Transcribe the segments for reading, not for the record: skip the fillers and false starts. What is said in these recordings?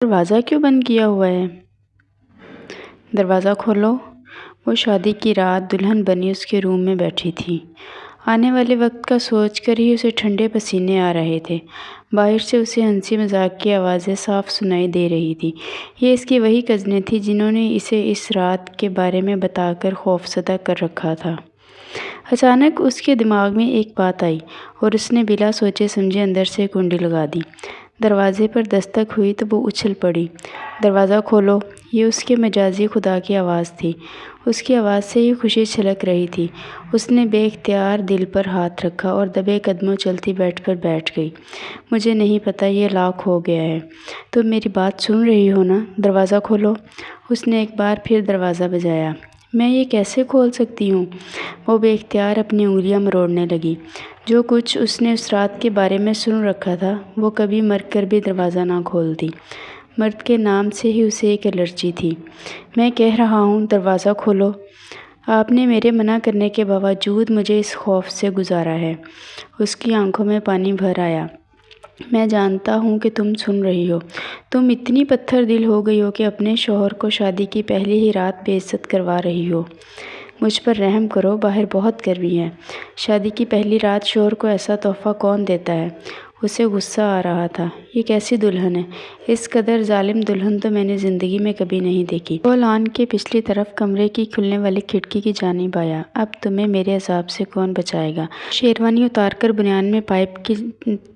دروازہ کیوں بند کیا ہوا ہے؟ دروازہ کھولو۔ وہ شادی کی رات دلہن بنی اس کے روم میں بیٹھی تھی۔ آنے والے وقت کا سوچ کر ہی اسے ٹھنڈے پسینے آ رہے تھے۔ باہر سے اسے ہنسی مذاق کی آوازیں صاف سنائی دے رہی تھیں۔ یہ اس کی وہی کزنیں تھیں جنہوں نے اسے اس رات کے بارے میں بتا کر خوفزدہ کر رکھا تھا۔ اچانک اس کے دماغ میں ایک بات آئی اور اس نے بلا سوچے سمجھے اندر سے کنڈی لگا دی۔ دروازے پر دستک ہوئی تو وہ اچھل پڑی۔ دروازہ کھولو۔ یہ اس کے مجازی خدا کی آواز تھی۔ اس کی آواز سے ہی خوشی چھلک رہی تھی۔ اس نے بے اختیار دل پر ہاتھ رکھا اور دبے قدموں چلتی بیٹھ پر بیٹھ گئی۔ مجھے نہیں پتا یہ لاک ہو گیا ہے۔ تم میری بات سن رہی ہو نا؟ دروازہ کھولو۔ اس نے ایک بار پھر دروازہ بجایا۔ میں یہ کیسے کھول سکتی ہوں؟ وہ بے اختیار اپنی انگلیاں مروڑنے لگی۔ جو کچھ اس نے اس رات کے بارے میں سن رکھا تھا وہ کبھی مر کر بھی دروازہ نہ کھولتی۔ مرد کے نام سے ہی اسے ایک الرجی تھی۔ میں کہہ رہا ہوں دروازہ کھولو۔ آپ نے میرے منع کرنے کے باوجود مجھے اس خوف سے گزارا ہے۔ اس کی آنکھوں میں پانی بھر آیا۔ میں جانتا ہوں کہ تم سن رہی ہو۔ تم اتنی پتھر دل ہو گئی ہو کہ اپنے شوہر کو شادی کی پہلی ہی رات بے عزت کروا رہی ہو۔ مجھ پر رحم کرو، باہر بہت گرمی ہے۔ شادی کی پہلی رات شوہر کو ایسا تحفہ کون دیتا ہے؟ اسے غصہ آ رہا تھا۔ یہ کیسی دلہن ہے؟ اس قدر ظالم دلہن تو میں نے زندگی میں کبھی نہیں دیکھی۔ وہ لان کے پچھلی طرف کمرے کی کھلنے والی کھڑکی کی جانب آیا۔ اب تمہیں میرے عذاب سے کون بچائے گا؟ شیروانی اتار کر بنیان میں پائپ کے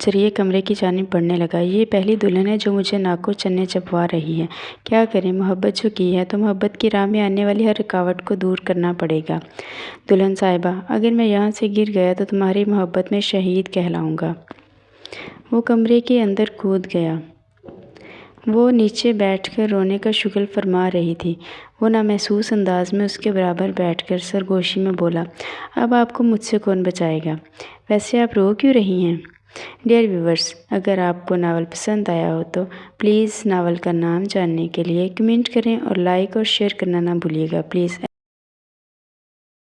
ذریعے کمرے کی جانب بڑھنے لگا۔ یہ پہلی دلہن ہے جو مجھے ناکوں چنے چبوا رہی ہے۔ کیا کریں، محبت جو کی ہے تو محبت کی راہ میں آنے والی ہر رکاوٹ کو دور کرنا پڑے گا۔ دلہن صاحبہ، اگر میں یہاں سے گر گیا تو تمہاری محبت میں شہید کہلاؤں گا۔ وہ کمرے کے اندر کود گیا۔ وہ نیچے بیٹھ کر رونے کا شغل فرما رہی تھی۔ وہ نامحسوس انداز میں اس کے برابر بیٹھ کر سرگوشی میں بولا، اب آپ کو مجھ سے کون بچائے گا؟ ویسے آپ رو کیوں رہی ہیں؟ ڈیئر ویورز، اگر آپ کو ناول پسند آیا ہو تو پلیز ناول کا نام جاننے کے لیے کمنٹ کریں اور لائک اور شیئر کرنا نہ بھولیے گا پلیز۔